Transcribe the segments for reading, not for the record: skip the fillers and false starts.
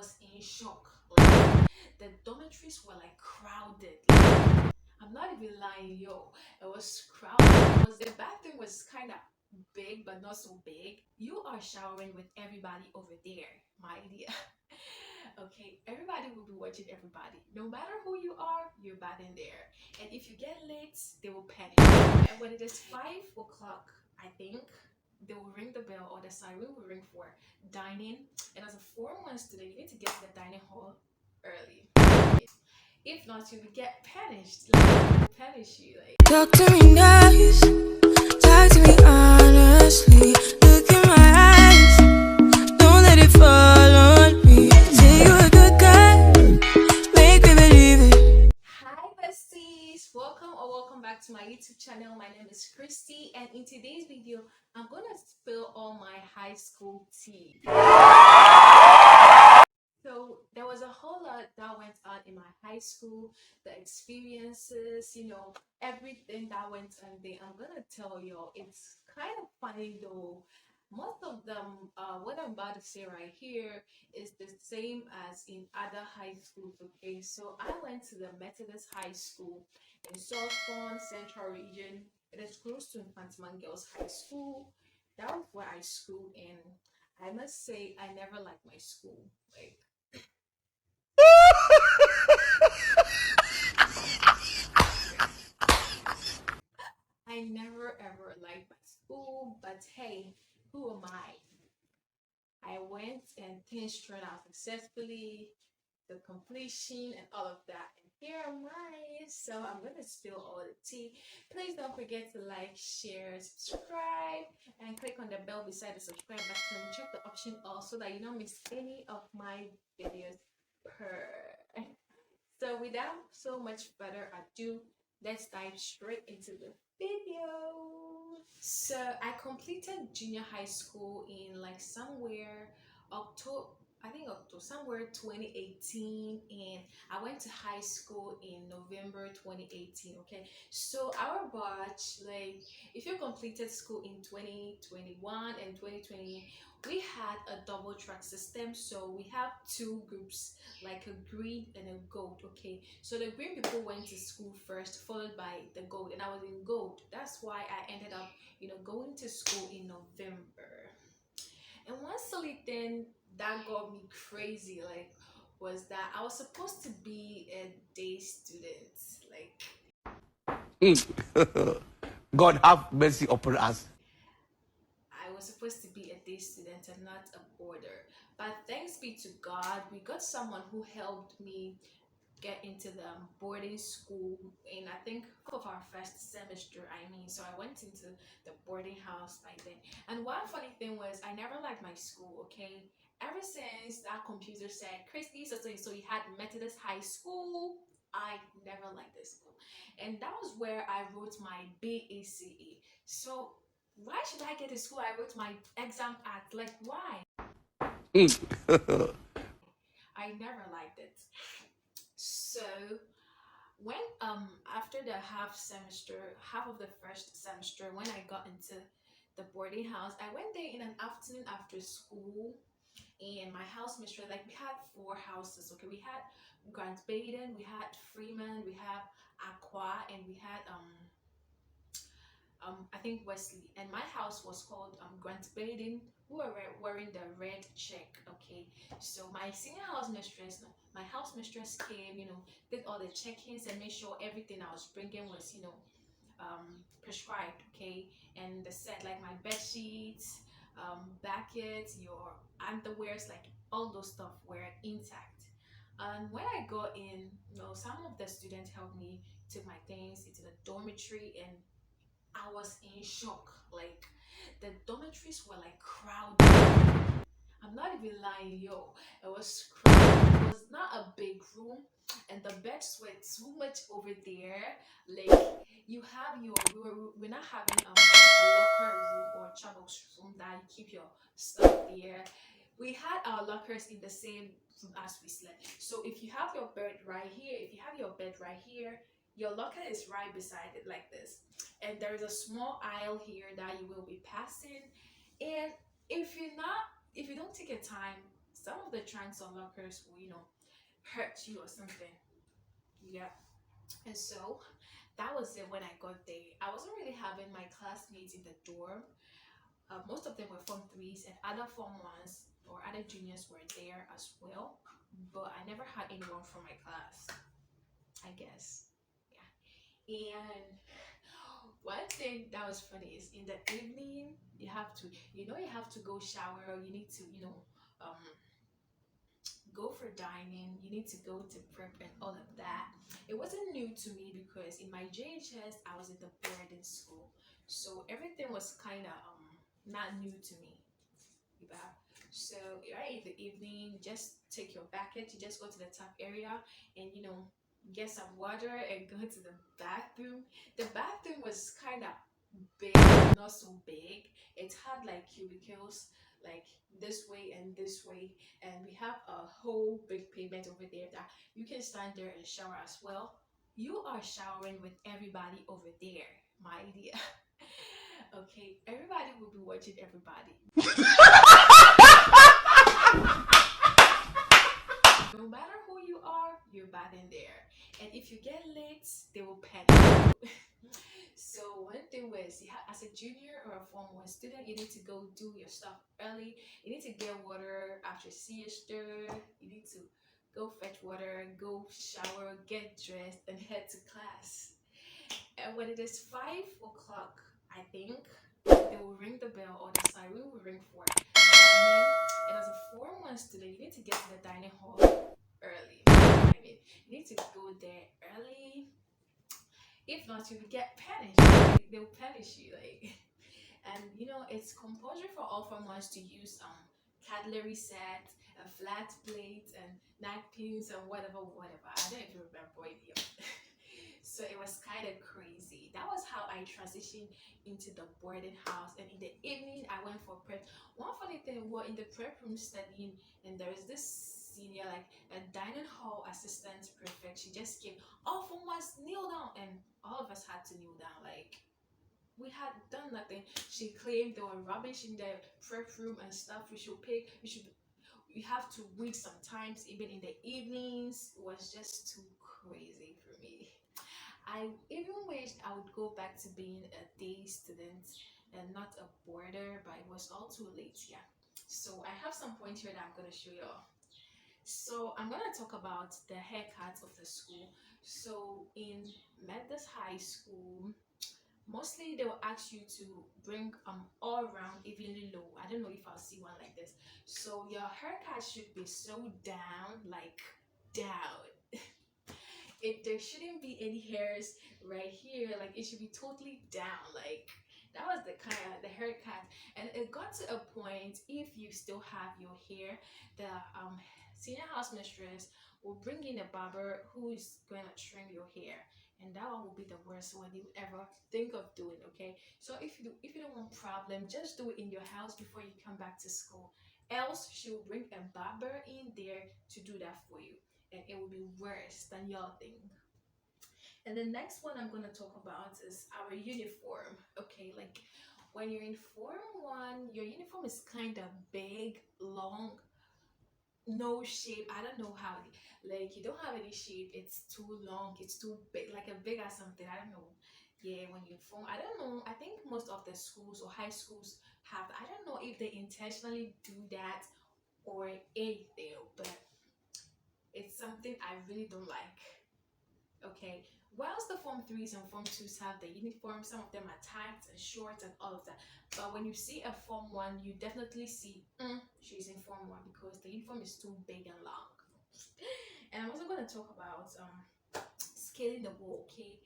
was in shock. Like, the dormitories were like crowded. I'm not even lying, yo. It was crowded. It was, the bathroom was kind of big, but not so big. You are showering with everybody over there, my dear. Okay, everybody will be watching everybody. No matter who you are, you're bathing there. And if you get late, they will panic. And when it is 5 o'clock, I think they will ring the bell or the siren will ring for dining. And as a Form 1 student, you need to get to the dining hall early. If not, you will get punished. Like, they will punish you. Like, talk to me nice, talk to me honestly. Look in my eyes, don't let it fall on me. Say you're a good guy, make me believe it. hi, besties! Welcome back to my YouTube channel. My name is Christy, and in today's video, I'm gonna spill all my high school tea. So there was a whole lot that went on in my high school, the experiences, everything that went on there. I'm gonna tell you, it's kind of funny though. Most of them, what I'm about to say right here is the same as in other high schools. Okay, so I went to the Methodist High School in Southbourne Central Region. It is close to Infantiman Girls High School. That was where I schooled, and I must say I never liked my school. Like, I never ever liked my school, but hey, who am I? I went and things turned out successfully, the completion and all of that. And here am I. So I'm gonna spill all the tea. Please don't forget to like, share, subscribe, and click on the bell beside the subscribe button. Check the option all so that you don't miss any of my videos per. So without so much further ado, let's dive straight into the video. So I completed junior high school in like somewhere October, I think October, somewhere 2018, and I went to high school in November 2018. Okay, so our batch, like if you completed school in 2021 and 2020, we had a double track system. So we have two groups, like a green and a gold. Okay, so the green people went to school first, followed by the gold, and I was in gold. That's why I ended up, going to school in November. And one silly thing that got me crazy, like, was that I was supposed to be a day student. Like, God have mercy upon us. I was supposed to be a day student and not a boarder. But thanks be to God, we got someone who helped me get into the boarding school in, I think, of our first semester. I mean, so I went into the boarding house by then. And one funny thing was I never liked my school. Okay, ever since that computer said Christy, so you had Methodist High School, I never liked this school. And that was where I wrote my BACE. So why should I get to school? I wrote my exam act, like, why? I never liked it. So when after the half of the first semester, when I got into the boarding house, I went there in an afternoon after school, and my house mistress, like, we had four houses. Okay, we had Grant Baden, we had Freeman, we had Aqua, and we had I think Wesley. And my house was called Grant Baden, who were wearing the red check. Okay, so my senior house mistress, my house mistress came, did all the check-ins and made sure everything I was bringing was, prescribed. Okay, and the set, like my bed sheets, blankets, your underwears, like all those stuff were intact. And when I got in, some of the students helped me took my things into the dormitory, and I was in shock. Like, the dormitories were like crowded. I'm not even lying, yo. It was crowded. It was not a big room, and the beds were too much over there. Like, you have your we're not having a locker room or channels room that you keep your stuff there. We had our lockers in the same room as we slept. So if you have your bed right here, if you have your bed right here, your locker is right beside it, like this. And there is a small aisle here that you will be passing. And if you don't take your time, some of the trunks or lockers will, hurt you or something. Yeah. And so that was it when I got there. I wasn't really having my classmates in the dorm. Most of them were Form 3s, and other Form 1s or other juniors were there as well. But I never had anyone from my class, I guess. Yeah. And one thing that was funny is in the evening, you have to go shower, or you need to, go for dining, you need to go to prep and all of that. It wasn't new to me because in my JHS, I was in the boarding school. So everything was kind of not new to me. Yeah. So right in the evening, just take your bucket, you just go to the top area and get some water and go to the bathroom. The bathroom was kind of big, not so big. It had like cubicles, like this way and this way, and we have a whole big pavement over there that you can stand there and shower as well. You are showering with everybody over there, my idea. Okay, everybody will be watching everybody. No matter who you are, you're bathing there. And if you get late, they will panic you. So one thing was, as a junior or a Form 1 student, you need to go do your stuff early. You need to get water after siesta. You need to go fetch water, go shower, get dressed, and head to class. And when it is 5 o'clock, I think, they will ring the bell or the siren will ring for dining. And as a Form 1 student, you need to get to the dining hall early. I mean, you need to go there early. If not, you will get punished. Like, they'll punish you. And it's compulsory for all Form 1s to use cutlery set, a flat plate, and napkins and whatever. I don't even remember any of it. So it was kind of crazy. That was how I transitioned into the boarding house. And in the evening, I went for prep. One funny thing was in the prep room studying, and there is this senior, like a dining hall assistant prefect. She just came. All from us kneel down, and all of us had to kneel down. Like we had done nothing. She claimed there were rubbish in the prep room and stuff. We should pay. We have to read sometimes, even in the evenings. It was just too crazy for me. I even wished I would go back to being a day student and not a boarder, but it was all too late. Yeah. So I have some points here that I'm gonna show you all. So I'm gonna talk about the haircut of the school. So in Methodist High School, mostly they will ask you to bring all around evenly low. I don't know if I'll see one like this. So your haircut should be so down, like down. There shouldn't be any hairs right here. Like it should be totally down. Like that was the kind of the haircut. And it got to a point, if you still have your hair, the senior house mistress will bring in a barber who is going to trim your hair, and that one will be the worst one you ever think of doing. Okay, so if you don't want problem, just do it in your house before you come back to school, else she will bring a barber in there to do that for you, and it will be worse than y'all think. And the next one I'm going to talk about is our uniform. Okay, like when you're in Form 1, your uniform is kind of big, long, no shape. I don't know how, like you don't have any shape. It's too long, it's too big, like a big or something. I don't know. Yeah, when you form, I don't know. I think most of the schools or high schools have. I don't know if they intentionally do that or anything, but it's something I really don't like. Okay, whilst the Form 3s and Form 2s have the uniform, some of them are tight and short and all of that. But when you see a Form 1, you definitely see, she's in Form 1 because the uniform is too big and long. And I'm also going to talk about scaling the wall, okay?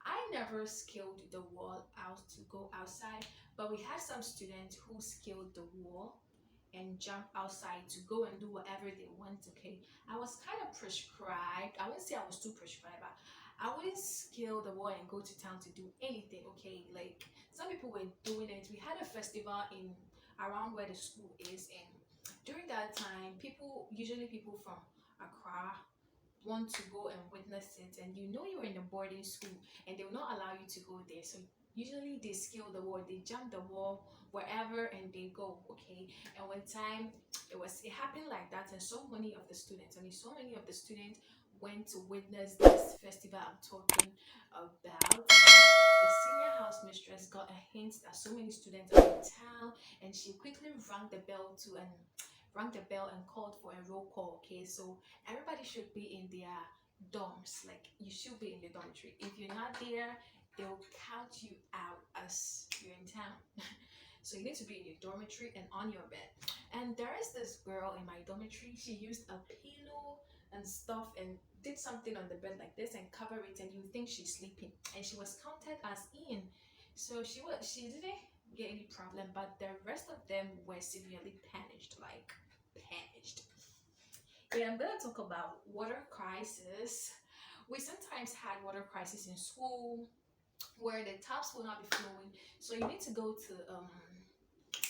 I never scaled the wall out to go outside, but we had some students who scaled the wall and jump outside to go and do whatever they want. Okay, I was kind of prescribed. I wouldn't say I was too prescribed, but I wouldn't scale the wall and go to town to do anything. Okay, like some people were doing it. We had a festival in around where the school is, and during that time, usually people from Accra, want to go and witness it, and you're in a boarding school and they will not allow you to go there, so usually they scale the wall, they jump the wall wherever and they go. Okay, and one time it happened like that, and so many of the students, so many of the students went to witness this festival I'm talking about. The senior house mistress got a hint that so many students are in town, and she quickly rang the bell and called for a roll call. Okay, so everybody should be in their dorms. Like, you should be in the dormitory. If you're not there, they'll count you out as you're in town. So you need to be in your dormitory and on your bed. And there is this girl in my dormitory. She used a pillow and stuff and did something on the bed like this and cover it, and you think she's sleeping. And she was counted as in. So she didn't get any problem, but the rest of them were severely punished, like punished. Yeah, I'm gonna talk about water crisis. We sometimes had water crisis in school where the taps will not be flowing. So you need to go to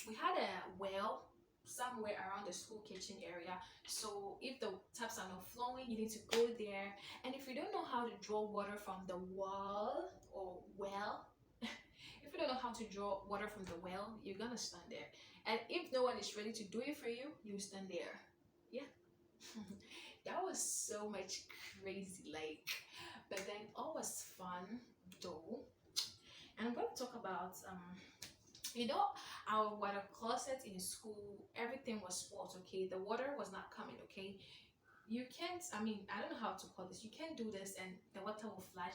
we had a well somewhere around the school kitchen area. So if the taps are not flowing, you need to go there. And if you don't know how to draw water from the wall or well, if you don't know how to draw water from the well, you're gonna stand there. And if no one is ready to do it for you, you stand there. Yeah. That was so much crazy, like, but then all was fun though. And I'm going to talk about you know, our water closet in school, everything was spoiled. Okay, the water was not coming. Okay, you can't, I don't know how to call this, you can't do this and the water will flash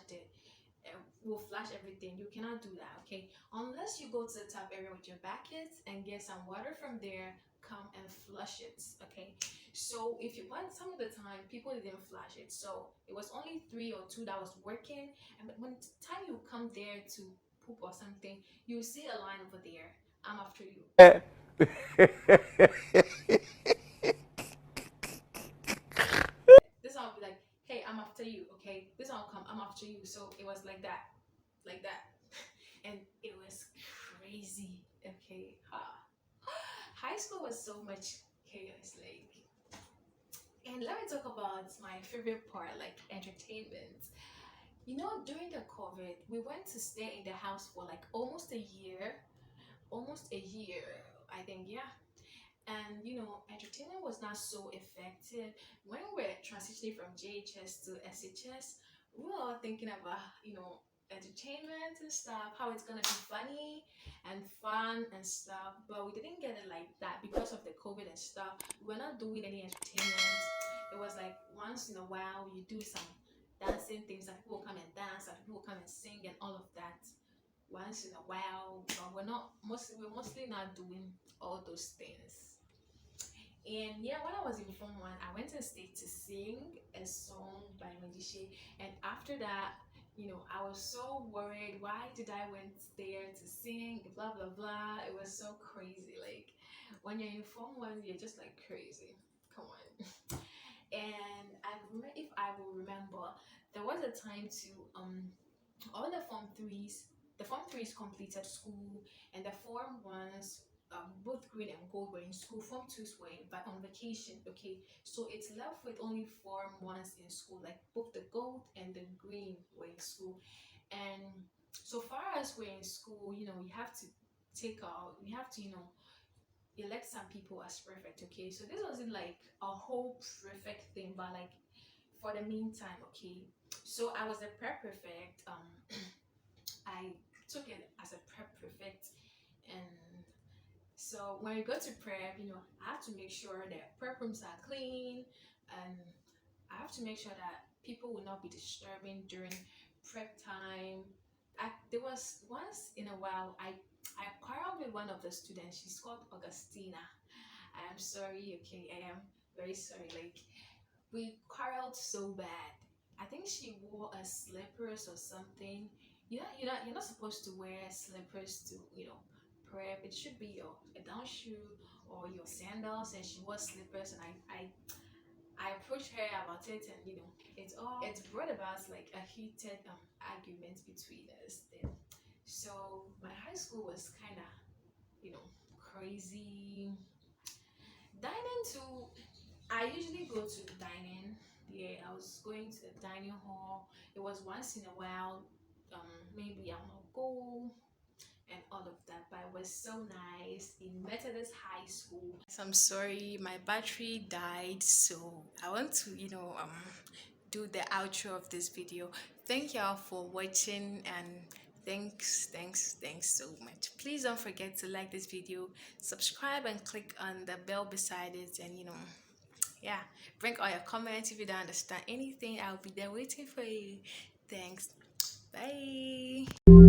everything. You cannot do that. Okay, unless you go to the tap area with your bucket and get some water from there, come and flush it. Okay, so if you want, some of the time people didn't flush it, so it was only 3 or 2 that was working. And when the time you come there to poop or something, you see a line over there, I'm after you. This one will be like, hey, I'm after you. Okay, this one will come, I'm after you. So it was like that, like that. And it was crazy. Okay, high school was so much chaos, like. And let me talk about my favorite part, like entertainment. During the COVID, we went to stay in the house for like almost a year. Almost a year, I think, yeah. And entertainment was not so effective. When we were transitioning from JHS to SHS, we were all thinking about, entertainment and stuff, how it's gonna be funny and fun and stuff. But we didn't get it like that because of the COVID and stuff. We were not doing any entertainment. It was like once in a while you do some dancing things, and people come and dance, and people come and sing and all of that once in a while, but we're mostly not doing all those things. And yeah, when I was in Form 1, I went to state to sing a song by Medici. And after that, I was so worried. Why did I went there to sing? Blah blah blah. It was so crazy. Like, when you're in Form 1, you're just like crazy. Come on. And if I will remember, there was a time to all the form threes completed school, and the form ones, both green and gold, were in school. Form twos were but on vacation. Okay, so it's left with only form ones in school, like both the gold and the green were in school. And so far as we're in school, you have to elect some people as prefect. Okay, so this wasn't like a whole prefect thing, but like for the meantime. Okay, so I was a prefect. I took it as a prefect, and so when we go to prep, I have to make sure that prep rooms are clean, and I have to make sure that people will not be disturbing during prep time. There was once in a while I quarreled with one of the students. She's called Augustina. I am sorry. Okay, I am very sorry. Like, we quarreled so bad. I think she wore a slippers or something. You're not supposed to wear slippers to prep. It should be your a down shoe or your sandals, and she wore slippers. And I approached her about it, and it's brought about like a heated argument between us. Then, so my high school was kind of crazy. Dining too. I usually go to dining. Yeah, I was going to the dining hall. It was once in a while. maybe I'm a goal and all of that, but it was so nice in Methodist High School. So I'm sorry, my battery died, so I want to, do the outro of this video. Thank y'all for watching, and thanks so much. Please don't forget to like this video, subscribe, and click on the bell beside it, and yeah, bring all your comments. If you don't understand anything, I'll be there waiting for you. Thanks. Bye.